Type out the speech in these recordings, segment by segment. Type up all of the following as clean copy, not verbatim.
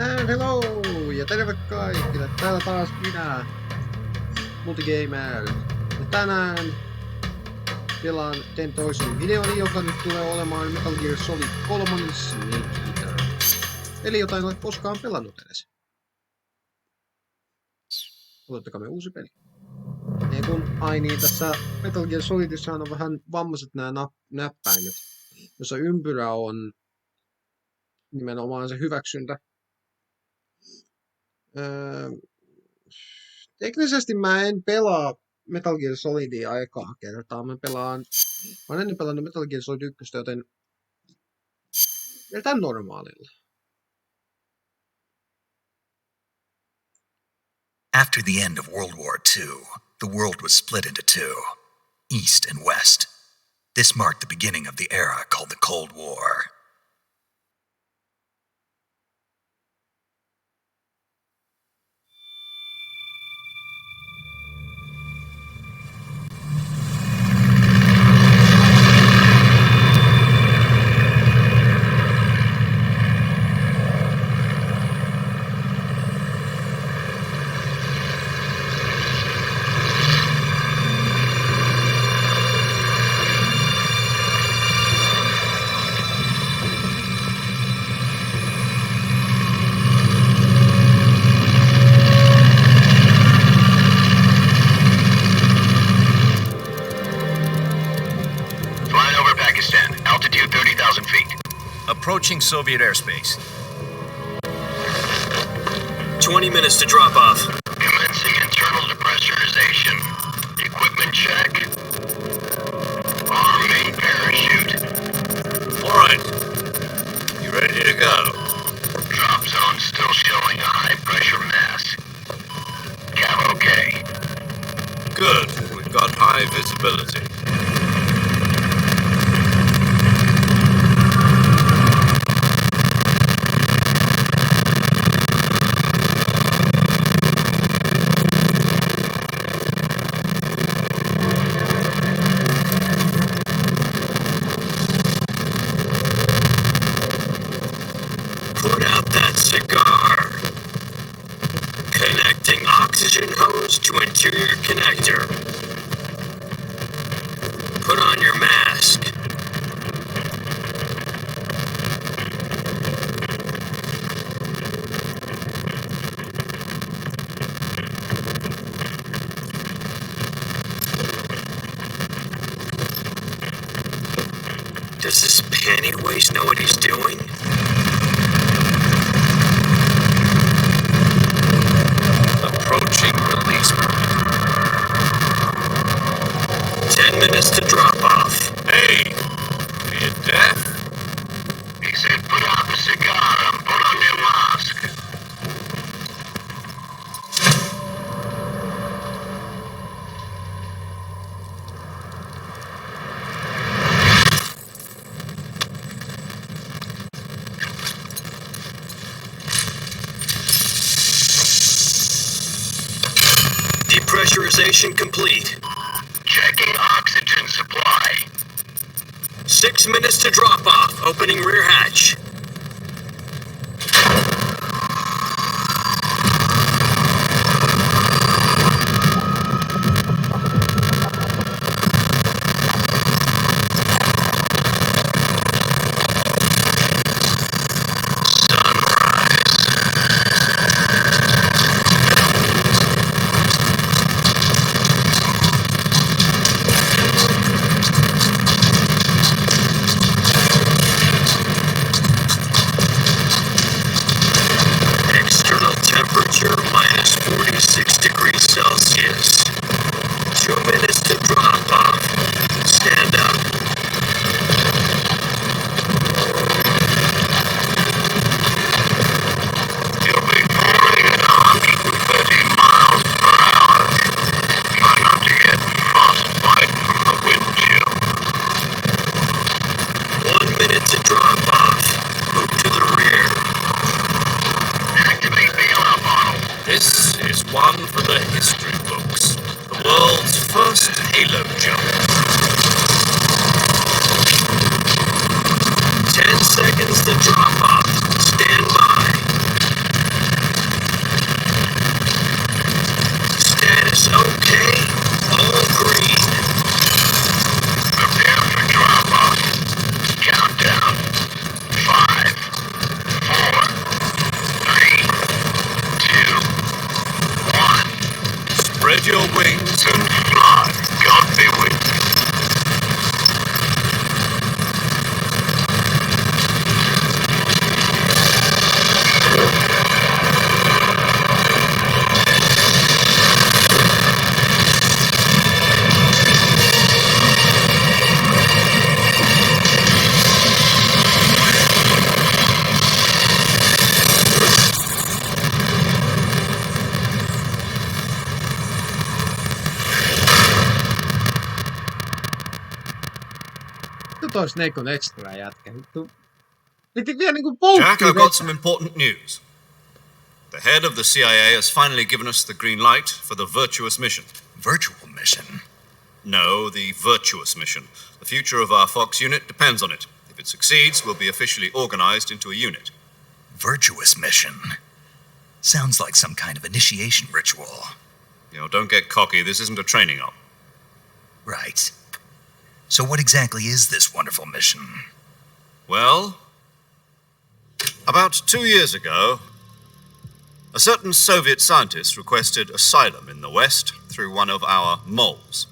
And hello! Ja terve kaikille! Täällä taas minä, Multigamer. Ja tänään teen toisen videon, joka nyt tulee olemaan Metal Gear Solid 3 Snake Eater. Eli jotain olet koskaan pelannut edes. Otettakaa me uusi peli. Ei kun, ai niin, tässä Metal Gear Solidissa on vähän vammaiset nämä näppäimet, jossa ympyrä on nimenomaan se hyväksyntä. Teknisesti mä en pelaa Metal Gear Solidia aikaa kertaa. Mä oon ennen pelannut Metal Gear Solid 1, joten tämän normaalilla. After the end of World War II, the world was split into two, East and West. This marked the beginning of the era called the Cold War. Approaching Soviet airspace. 20 minutes to drop off. Commencing internal depressurization. Equipment check. Arming parachute. All right. You ready to go? Drop zone still showing a high pressure mass. Cav okay. Good. We've got high visibility. Put out that cigar. Connecting oxygen hose to interior connector. Put on your mask. Does this panty waste know what he's doing? Approaching release point. 10 minutes to drop off. Hey! Are you deaf? He said put out the cigar and put on your mask. Depressurization complete. Checking oxygen supply. 6 minutes to drop off. Opening rear hatch. External temperature minus 46 degrees Celsius. 2 minutes to drop off. Stand up. You'll be pouring at 130 miles per hour. Try not to get frostbite from the wind chill. 1 minute to drop off. Move to the rear. Activate bailout model. This is one for the history books. The world's first halo jump. 10 seconds to drop off. Stand by. your wings and fly. God be with you. Nyt ois Nekon extra jätkä. Piti vielä niinku Jack, poukkiin I've got some important news. The head of the CIA has finally given us the green light for the Virtuous Mission. Virtual Mission? No, the Virtuous Mission. The future of our Fox unit depends on it. If it succeeds, we'll be officially organized into a unit. Virtuous Mission? Sounds like some kind of initiation ritual. Don't get cocky. This isn't a training op. Right. So what exactly is this wonderful mission? Well, about 2 years ago, a certain Soviet scientist requested asylum in the West through one of our moles.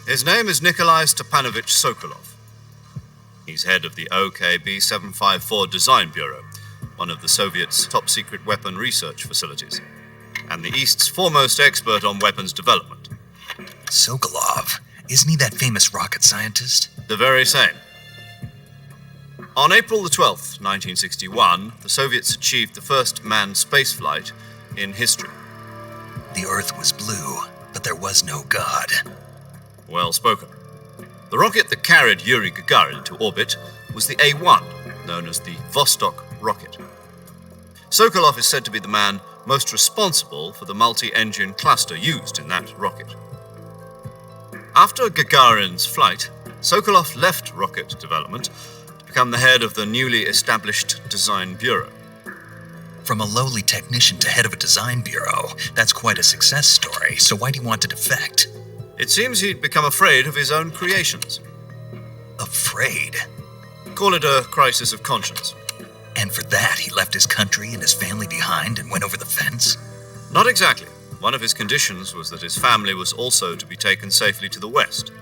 His name is Nikolai Stepanovich Sokolov. He's head of the OKB 754 Design Bureau, one of the Soviets' top-secret weapon research facilities, and the East's foremost expert on weapons development. Sokolov? Isn't he that famous rocket scientist? The very same. On April the 12th, 1961, the Soviets achieved the first manned spaceflight in history. The Earth was blue, but there was no God. Well spoken. The rocket that carried Yuri Gagarin into orbit was the A-1, known as the Vostok rocket. Sokolov is said to be the man most responsible for the multi-engine cluster used in that rocket. After Gagarin's flight, Sokolov left rocket development to become the head of the newly established Design Bureau. From a lowly technician to head of a design bureau, that's quite a success story, so why do you want to defect? It seems he'd become afraid of his own creations. Afraid? Call it a crisis of conscience. And for that, he left his country and his family behind and went over the fence? Not exactly. One of his conditions was that his family was also to be taken safely to the West.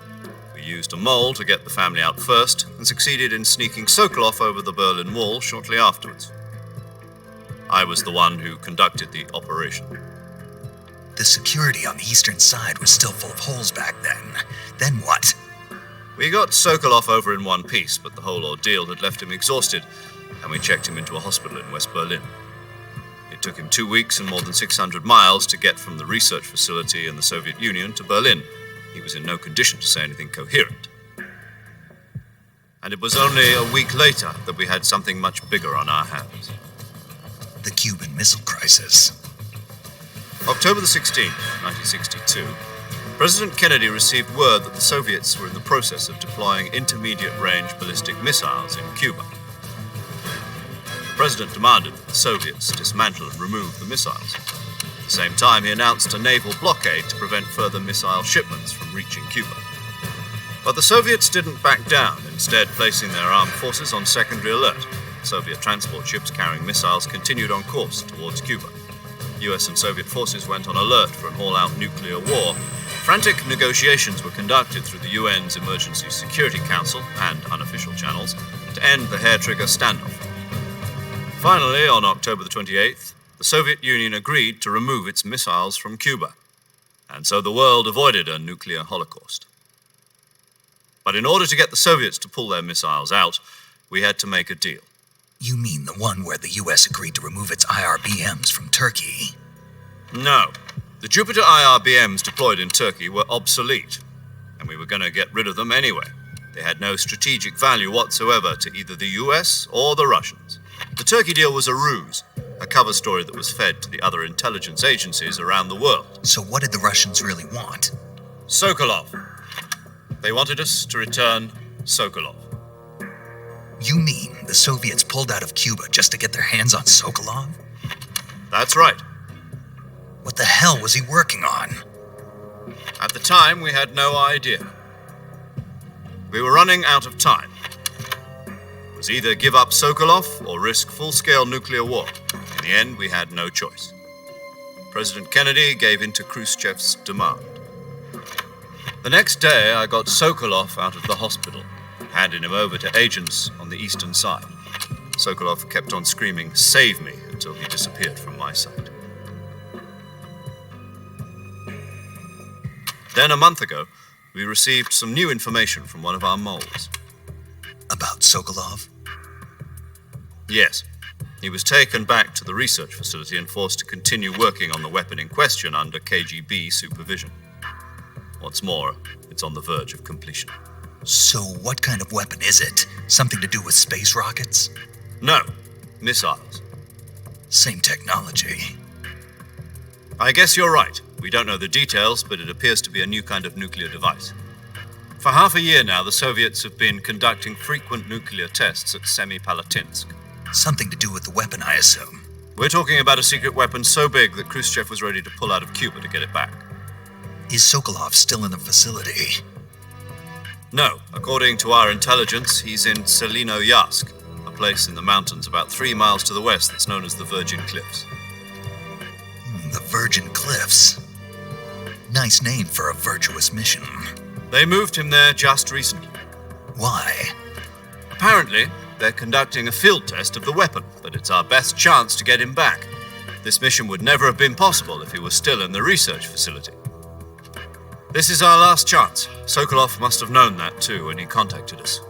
We used a mole to get the family out first and succeeded in sneaking Sokolov over the Berlin Wall shortly afterwards. I was the one who conducted the operation. The security on the eastern side was still full of holes back then. Then what? We got Sokolov over in one piece, but the whole ordeal had left him exhausted, and we checked him into a hospital in West Berlin. It took him 2 weeks and more than 600 miles to get from the research facility in the Soviet Union to Berlin. He was in no condition to say anything coherent. And it was only a week later that we had something much bigger on our hands. The Cuban Missile Crisis. October the 16th, 1962, President Kennedy received word that the Soviets were in the process of deploying intermediate-range ballistic missiles in Cuba. The President demanded that the Soviets dismantle and remove the missiles. At the same time, he announced a naval blockade to prevent further missile shipments from reaching Cuba. But the Soviets didn't back down, instead placing their armed forces on secondary alert. Soviet transport ships carrying missiles continued on course towards Cuba. US and Soviet forces went on alert for an all-out nuclear war. Frantic negotiations were conducted through the UN's Emergency Security Council and unofficial channels to end the hair-trigger standoff. Finally, on October the 28th, the Soviet Union agreed to remove its missiles from Cuba, and so the world avoided a nuclear holocaust. But in order to get the Soviets to pull their missiles out, we had to make a deal. You mean the one where the US agreed to remove its IRBMs from Turkey? No. The Jupiter IRBMs deployed in Turkey were obsolete, and we were going to get rid of them anyway. They had no strategic value whatsoever to either the US or the Russians. The Turkey deal was a ruse, a cover story that was fed to the other intelligence agencies around the world. So what did the Russians really want? Sokolov. They wanted us to return Sokolov. You mean the Soviets pulled out of Cuba just to get their hands on Sokolov? That's right. What the hell was he working on? At the time, we had no idea. We were running out of time. It was either give up Sokolov or risk full-scale nuclear war. In the end, we had no choice. President Kennedy gave in to Khrushchev's demand. The next day, I got Sokolov out of the hospital, handed him over to agents on the eastern side. Sokolov kept on screaming, "Save me," until he disappeared from my sight. Then, a month ago, we received some new information from one of our moles. About Sokolov? Yes. He was taken back to the research facility and forced to continue working on the weapon in question under KGB supervision. What's more, it's on the verge of completion. So what kind of weapon is it? Something to do with space rockets? No, missiles. Same technology. I guess you're right. We don't know the details, but it appears to be a new kind of nuclear device. For half a year now, the Soviets have been conducting frequent nuclear tests at Semipalatinsk. Something to do with the weapon, I assume. We're talking about a secret weapon so big that Khrushchev was ready to pull out of Cuba to get it back. Is Sokolov still in the facility? No, according to our intelligence, he's in Selinoyarsk, a place in the mountains about 3 miles to the west that's known as the Virgin Cliffs. The Virgin Cliffs. Nice name for a virtuous mission. They moved him there just recently. Why? Apparently, they're conducting a field test of the weapon, but it's our best chance to get him back. This mission would never have been possible if he was still in the research facility. This is our last chance. Sokolov must have known that too when he contacted us.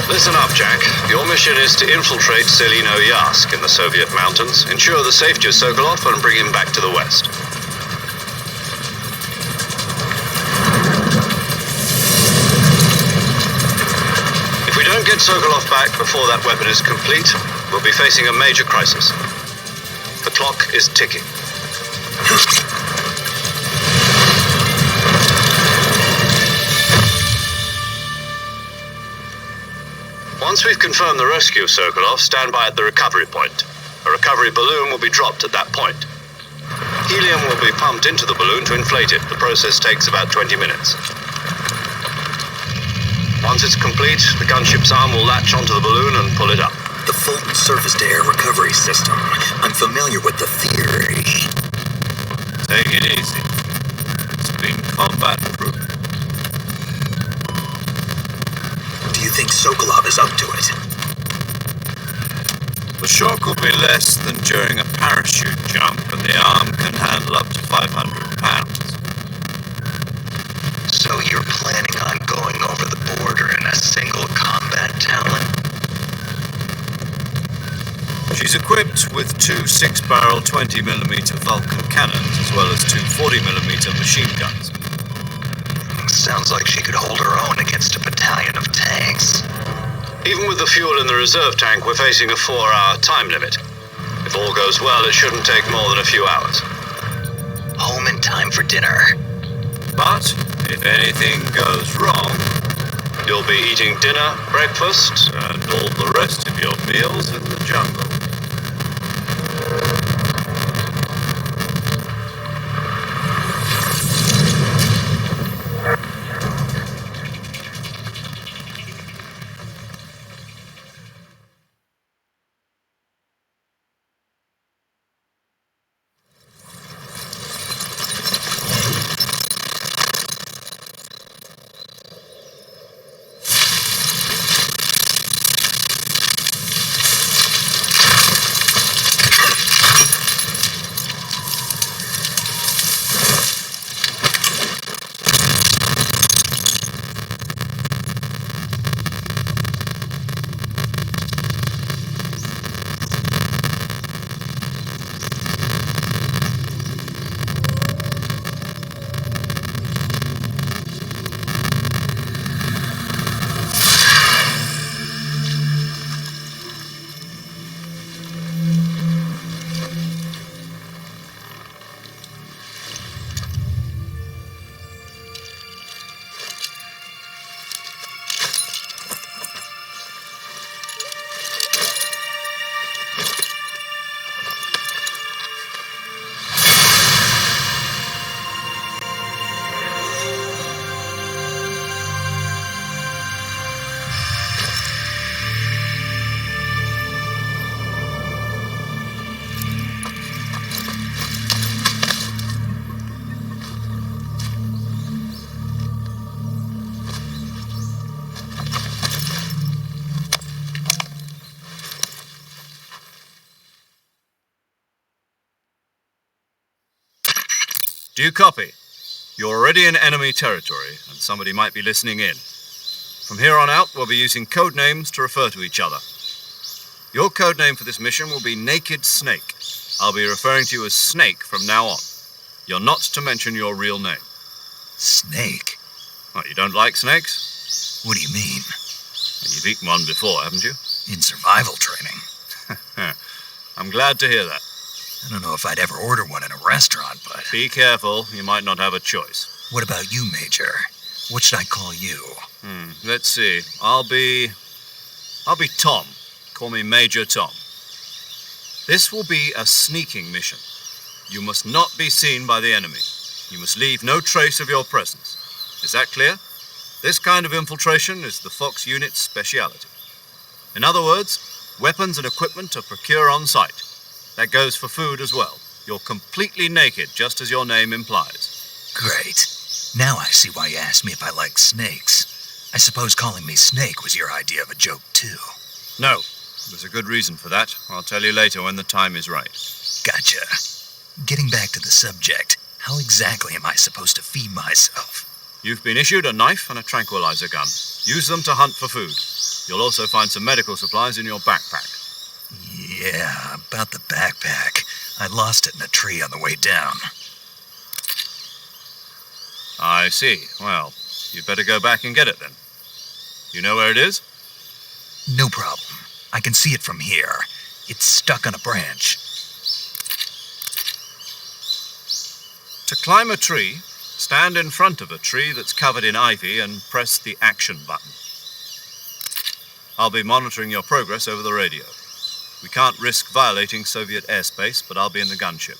Listen up, Jack. Your mission is to infiltrate Selinoyarsk in the Soviet mountains, ensure the safety of Sokolov, and bring him back to the west. If we don't get Sokolov back before that weapon is complete, we'll be facing a major crisis. The clock is ticking. Once we've confirmed the rescue of Sokolov, stand by at the recovery point. A recovery balloon will be dropped at that point. Helium will be pumped into the balloon to inflate it. The process takes about 20 minutes. Once it's complete, the gunship's arm will latch onto the balloon and pull it up. The Fulton surface-to-air recovery system. I'm familiar with the theory. Take it easy. It's been combat-proof. Do you think Sokolov is up to it? The shock will be less than during a parachute jump, and the arm can handle up to 500 pounds. So you're planning on going over the border in a single combat talon? She's equipped with 2 6-barrel 20mm Vulcan cannons, as well as 2 40mm machine guns. Sounds like she could hold her own against a battalion of tanks. Even with the fuel in the reserve tank, we're facing a 4-hour time limit. If all goes well, it shouldn't take more than a few hours. Home in time for dinner. But if anything goes wrong, You'll be eating dinner, breakfast, and all the rest of your meals in the jungle. Do you copy? You're already in enemy territory, and somebody might be listening in. From here on out, we'll be using code names to refer to each other. Your code name for this mission will be Naked Snake. I'll be referring to you as Snake from now on. You're not to mention your real name. Snake? What, you don't like snakes? What do you mean? You've eaten one before, haven't you? In survival training. I'm glad to hear that. I don't know if I'd ever order one in a restaurant, but... Be careful, you might not have a choice. What about you, Major? What should I call you? Let's see. I'll be Tom. Call me Major Tom. This will be a sneaking mission. You must not be seen by the enemy. You must leave no trace of your presence. Is that clear? This kind of infiltration is the Fox unit's speciality. In other words, weapons and equipment are procured on site. That goes for food as well. You're completely naked, just as your name implies. Great. Now I see why you asked me if I like snakes. I suppose calling me Snake was your idea of a joke, too. No, there's a good reason for that. I'll tell you later when the time is right. Gotcha. Getting back to the subject, how exactly am I supposed to feed myself? You've been issued a knife and a tranquilizer gun. Use them to hunt for food. You'll also find some medical supplies in your backpack. Yeah, about the backpack. I lost it in a tree on the way down. I see. Well, you'd better go back and get it then. You know where it is? No problem. I can see it from here. It's stuck on a branch. To climb a tree, stand in front of a tree that's covered in ivy and press the action button. I'll be monitoring your progress over the radio. We can't risk violating Soviet airspace, but I'll be in the gunship.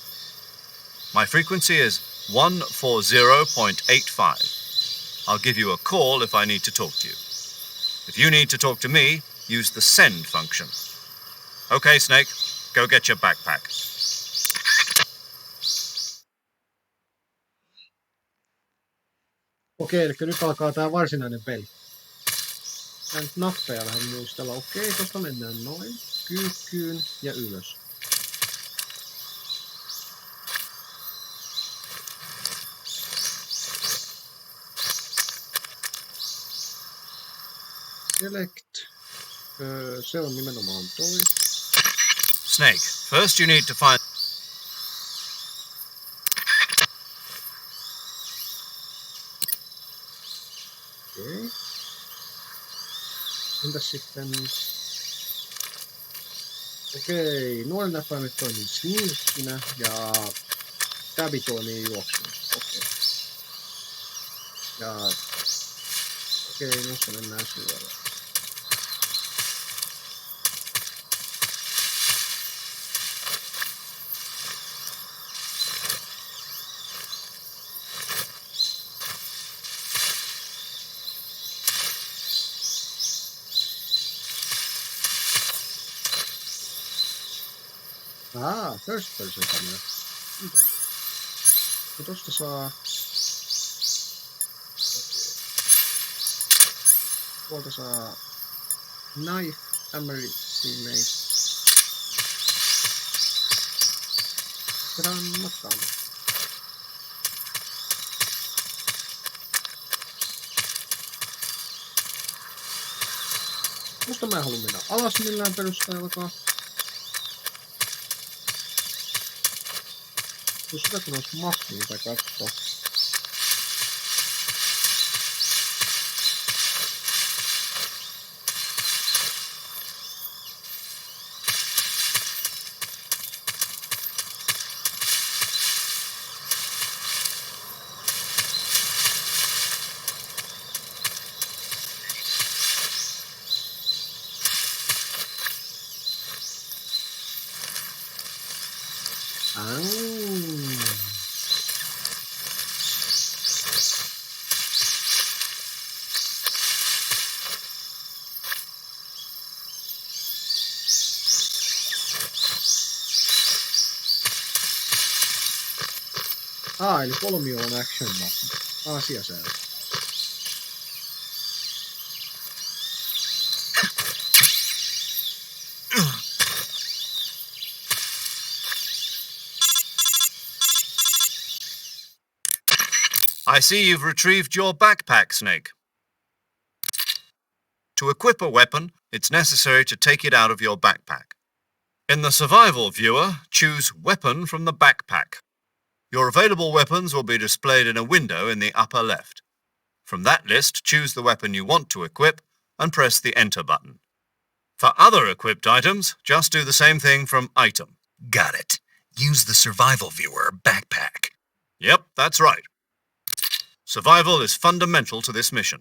My frequency is 140.85. I'll give you a call if I need to talk to you. If you need to talk to me, use the send function. Okay, Snake, go get your backpack. Okei, eli nyt alkaa tää varsinainen peli. Tää nyt nappeja vähän muistella. Okei, tosta mennään noin. Kyykkyyn ja ylös. Select. Se on nimenomaan toi. Snake, first you need to find... Okei. Entäs sitten... Okei, nuoren näppäimet toimii sneakkinä ja tabi toimii juoksuna. Okei. Ja... Okei, noissa mennään suoraan. First person camera. Ja tosta saa... Tuolta saa... Knife, emergency mace. Granatan. Musta mä en halua mennä alas millään perusteellakaan. Jos sitäkin olisi mahdollista katsoa. Eli kolmio on action mappi. Asia selvä. I see you've retrieved your backpack, Snake. To equip a weapon, it's necessary to take it out of your backpack. In the survival viewer, choose Weapon from the backpack. Your available weapons will be displayed in a window in the upper left. From that list, choose the weapon you want to equip and press the Enter button. For other equipped items, just do the same thing from Item. Got it. Use the survival viewer backpack. Yep, that's right. Survival is fundamental to this mission.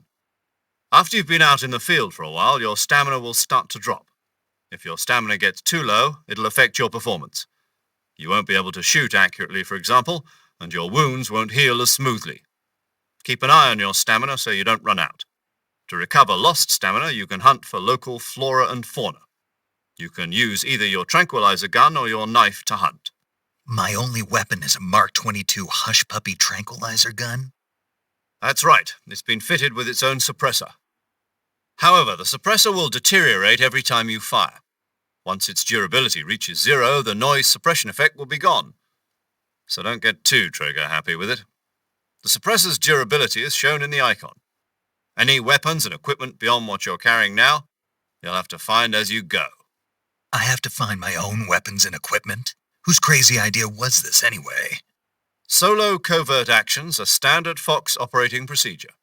After you've been out in the field for a while, your stamina will start to drop. If your stamina gets too low, it'll affect your performance. You won't be able to shoot accurately, for example, and your wounds won't heal as smoothly. Keep an eye on your stamina so you don't run out. To recover lost stamina, you can hunt for local flora and fauna. You can use either your tranquilizer gun or your knife to hunt. My only weapon is a Mark 22 Hush Puppy tranquilizer gun? That's right. It's been fitted with its own suppressor. However, the suppressor will deteriorate every time you fire. Once its durability reaches 0, the noise suppression effect will be gone. So don't get too trigger-happy with it. The suppressor's durability is shown in the icon. Any weapons and equipment beyond what you're carrying now, you'll have to find as you go. I have to find my own weapons and equipment? Whose crazy idea was this anyway? Solo covert actions are standard Fox operating procedure.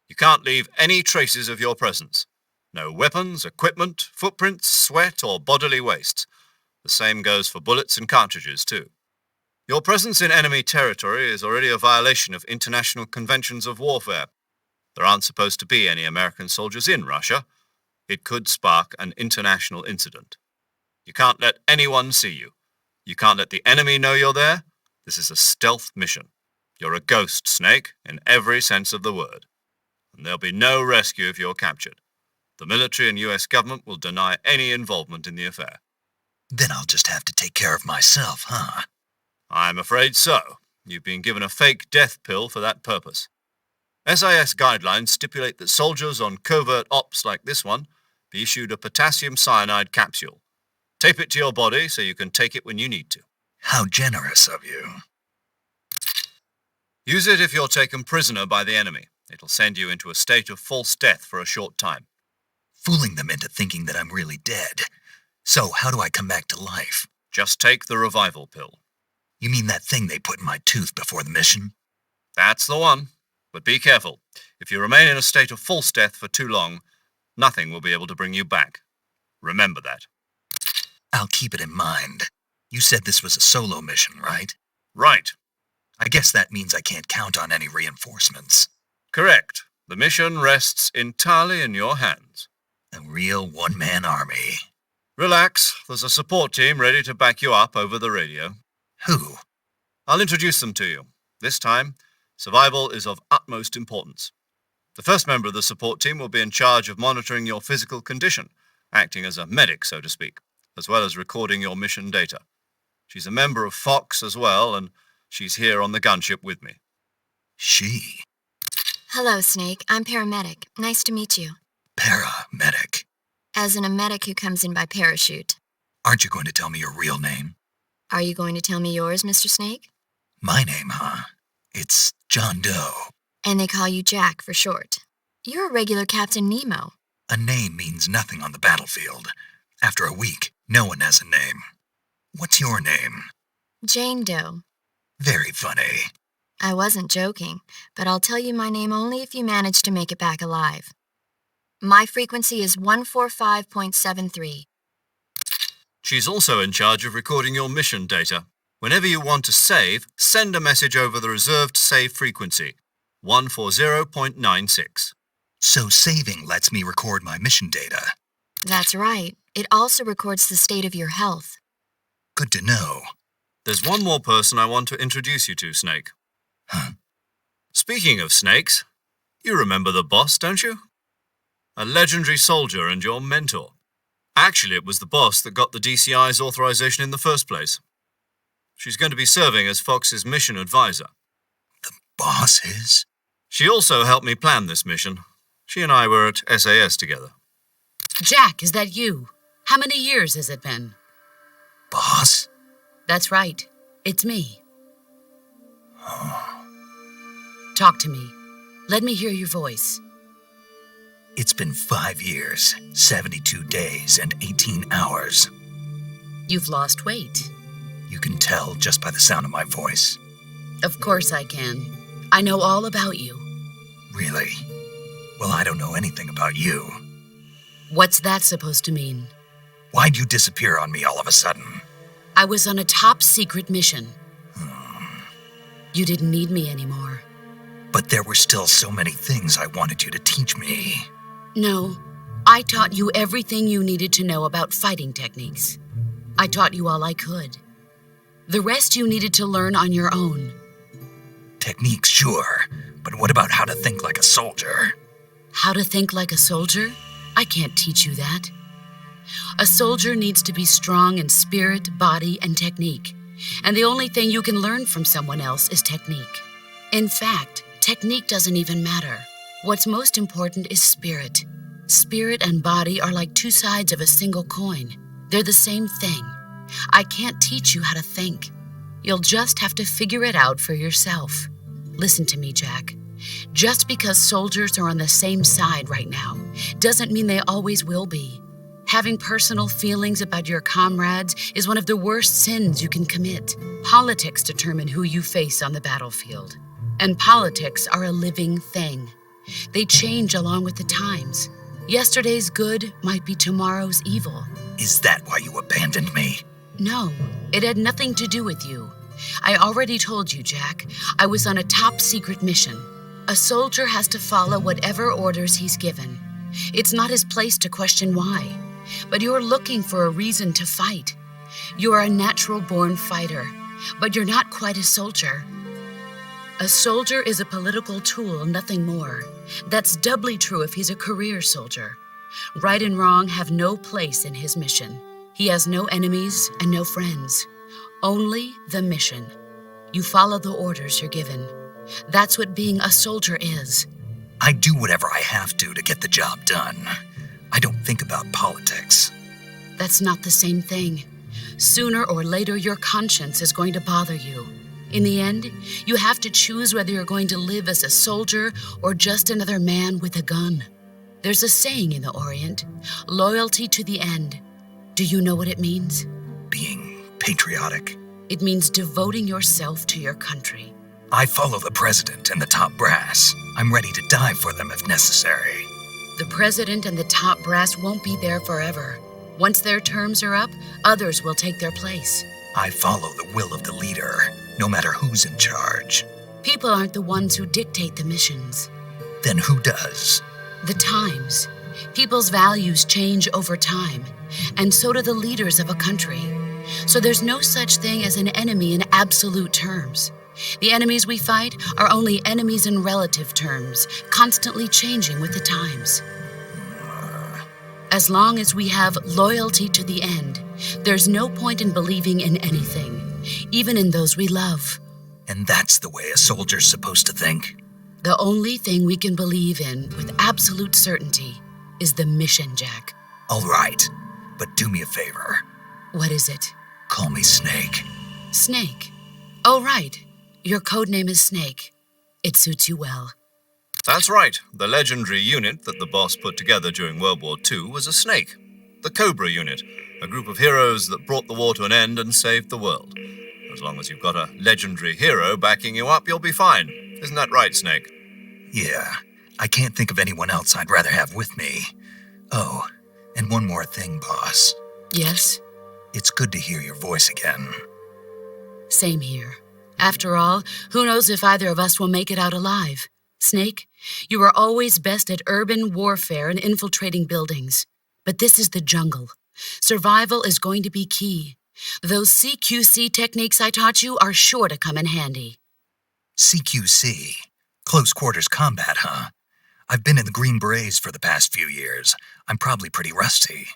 You can't leave any traces of your presence. No weapons, equipment, footprints, sweat, or bodily wastes. The same goes for bullets and cartridges, too. Your presence in enemy territory is already a violation of international conventions of warfare. There aren't supposed to be any American soldiers in Russia. It could spark an international incident. You can't let anyone see you. You can't let the enemy know you're there. This is a stealth mission. You're a ghost, Snake, in every sense of the word. And there'll be no rescue if you're captured. The military and US government will deny any involvement in the affair. Then I'll just have to take care of myself, huh? I'm afraid so. You've been given a fake death pill for that purpose. SIS guidelines stipulate that soldiers on covert ops like this one be issued a potassium cyanide capsule. Tape it to your body so you can take it when you need to. How generous of you. Use it if you're taken prisoner by the enemy. It'll send you into a state of false death for a short time. Fooling them into thinking that I'm really dead. So how do I come back to life? Just take the revival pill. You mean that thing they put in my tooth before the mission? That's the one. But be careful. If you remain in a state of false death for too long, nothing will be able to bring you back. Remember that. I'll keep it in mind. You said this was a solo mission, right? Right. I guess that means I can't count on any reinforcements. Correct. The mission rests entirely in your hands. A real one-man army. Relax. There's a support team ready to back you up over the radio. Who? I'll introduce them to you. This time, survival is of utmost importance. The first member of the support team will be in charge of monitoring your physical condition, acting as a medic, so to speak, as well as recording your mission data. She's a member of Fox as well, and she's here on the gunship with me. She? Hello, Snake. I'm paramedic. Nice to meet you. Paramedic. As in a medic who comes in by parachute. Aren't you going to tell me your real name? Are you going to tell me yours, Mr. Snake? My name, huh? It's John Doe. And they call you Jack for short. You're a regular Captain Nemo. A name means nothing on the battlefield. After a week, no one has a name. What's your name? Jane Doe. Very funny. I wasn't joking, but I'll tell you my name only if you manage to make it back alive. My frequency is 145.73. She's also in charge of recording your mission data. Whenever you want to save, send a message over the reserved save frequency, 140.96. So saving lets me record my mission data. That's right. It also records the state of your health. Good to know. There's one more person I want to introduce you to, Snake. Huh? Speaking of snakes, you remember the boss, don't you? A legendary soldier and your mentor. Actually, it was the boss that got the DCI's authorization in the first place. She's going to be serving as Fox's mission advisor. The boss is? She also helped me plan this mission. She and I were at SAS together. Jack, is that you? How many years has it been? Boss? That's right. It's me. Talk to me. Let me hear your voice. It's been 5 years, 72 days, and 18 hours. You've lost weight. You can tell just by the sound of my voice. Of course I can. I know all about you. Really? Well, I don't know anything about you. What's that supposed to mean? Why'd you disappear on me all of a sudden? I was on a top-secret mission. You didn't need me anymore. But there were still so many things I wanted you to teach me. No, I taught you everything you needed to know about fighting techniques. I taught you all I could. The rest you needed to learn on your own. Techniques, sure. But what about how to think like a soldier? How to think like a soldier? I can't teach you that. A soldier needs to be strong in spirit, body, and technique. And the only thing you can learn from someone else is technique. In fact, technique doesn't even matter. What's most important is spirit. Spirit and body are like two sides of a single coin. They're the same thing. I can't teach you how to think. You'll just have to figure it out for yourself. Listen to me, Jack. Just because soldiers are on the same side right now doesn't mean they always will be. Having personal feelings about your comrades is one of the worst sins you can commit. Politics determine who you face on the battlefield. And politics are a living thing. They change along with the times. Yesterday's good might be tomorrow's evil. Is that why you abandoned me? No, it had nothing to do with you. I already told you, Jack. I was on a top-secret mission. A soldier has to follow whatever orders he's given. It's not his place to question why. But you're looking for a reason to fight. You're a natural-born fighter, but you're not quite a soldier. A soldier is a political tool, nothing more. That's doubly true if he's a career soldier. Right and wrong have no place in his mission. He has no enemies and no friends. Only the mission. You follow the orders you're given. That's what being a soldier is. I do whatever I have to get the job done. I don't think about politics. That's not the same thing. Sooner or later, your conscience is going to bother you. In the end, you have to choose whether you're going to live as a soldier or just another man with a gun. There's a saying in the Orient, loyalty to the end. Do you know what it means? Being patriotic. It means devoting yourself to your country. I follow the president and the top brass. I'm ready to die for them if necessary. The president and the top brass won't be there forever. Once their terms are up, others will take their place. I follow the will of the leader, no matter who's in charge. People aren't the ones who dictate the missions. Then who does? The times. People's values change over time, and so do the leaders of a country. So there's no such thing as an enemy in absolute terms. The enemies we fight are only enemies in relative terms, constantly changing with the times. As long as we have loyalty to the end, there's no point in believing in anything, even in those we love. And that's the way a soldier's supposed to think? The only thing we can believe in with absolute certainty is the mission, Jack. All right, but do me a favor. What is it? Call me Snake. Snake. Oh, right. Your code name is Snake. It suits you well. That's right. The legendary unit that the boss put together during World War II was a snake. The Cobra unit, a group of heroes that brought the war to an end and saved the world. As long as you've got a legendary hero backing you up, you'll be fine. Isn't that right, Snake? Yeah, I can't think of anyone else I'd rather have with me. Oh, and one more thing, boss. Yes? It's good to hear your voice again. Same here. After all, who knows if either of us will make it out alive? Snake, you are always best at urban warfare and infiltrating buildings. But this is the jungle. Survival is going to be key. Those CQC techniques I taught you are sure to come in handy. CQC? Close quarters combat, huh? I've been in the Green Berets for the past few years. I'm probably pretty rusty.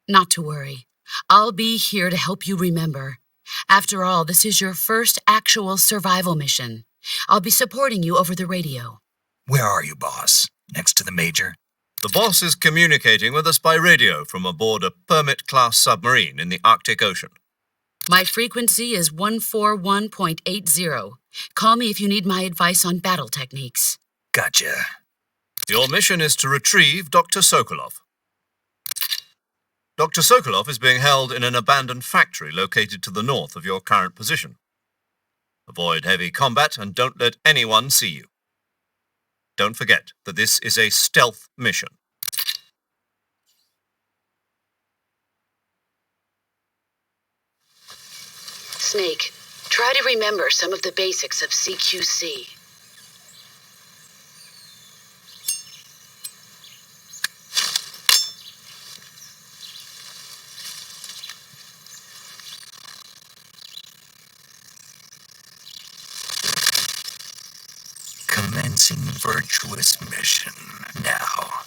Not to worry. I'll be here to help you remember. After all, this is your first actual survival mission. I'll be supporting you over the radio. Where are you, boss? Next to the major? The boss is communicating with us by radio from aboard a Permit-class submarine in the Arctic Ocean. My frequency is 141.80. Call me if you need my advice on battle techniques. Gotcha. Your mission is to retrieve Dr. Sokolov. Dr. Sokolov is being held in an abandoned factory located to the north of your current position. Avoid heavy combat and don't let anyone see you. Don't forget that this is a stealth mission. Snake, try to remember some of the basics of CQC. Commencing Virtuous Mission now.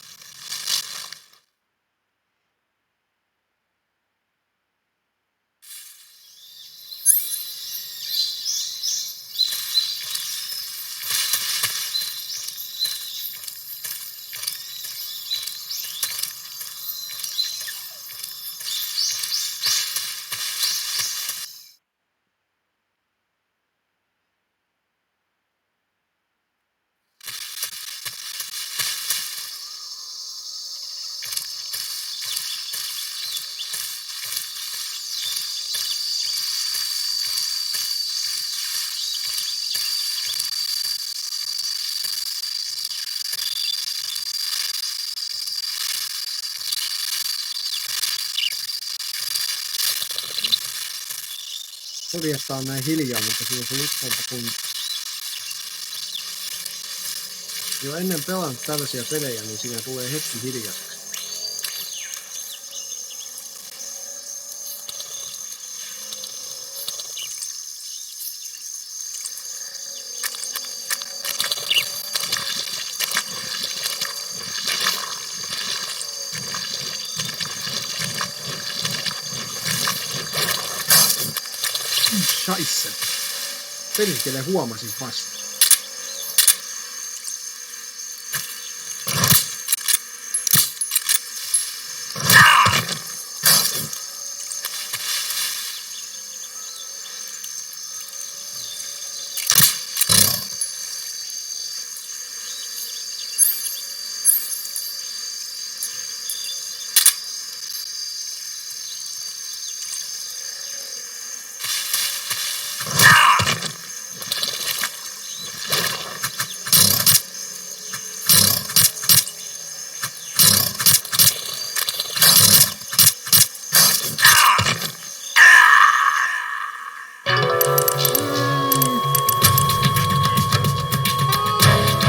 Oikeastaan on näin hiljaa, mutta siinä on se uskonta, kun jo ennen pelannut tällaisia pelejä, niin siinä tulee hetki hiljaiseksi. Scheisse. Perkele huomasin vasta.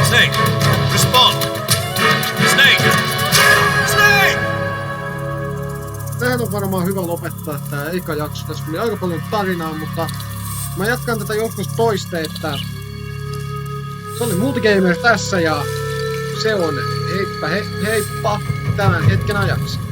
Snake, respond! Snake! Snake! Tähän on varmaan hyvä lopettaa tää eka jakso. Tässä tuli aika paljon tarinaa, mutta mä jatkan tätä joskus toiste, että se oli Multigamer tässä ja se on heippa tämän hetken ajaksi.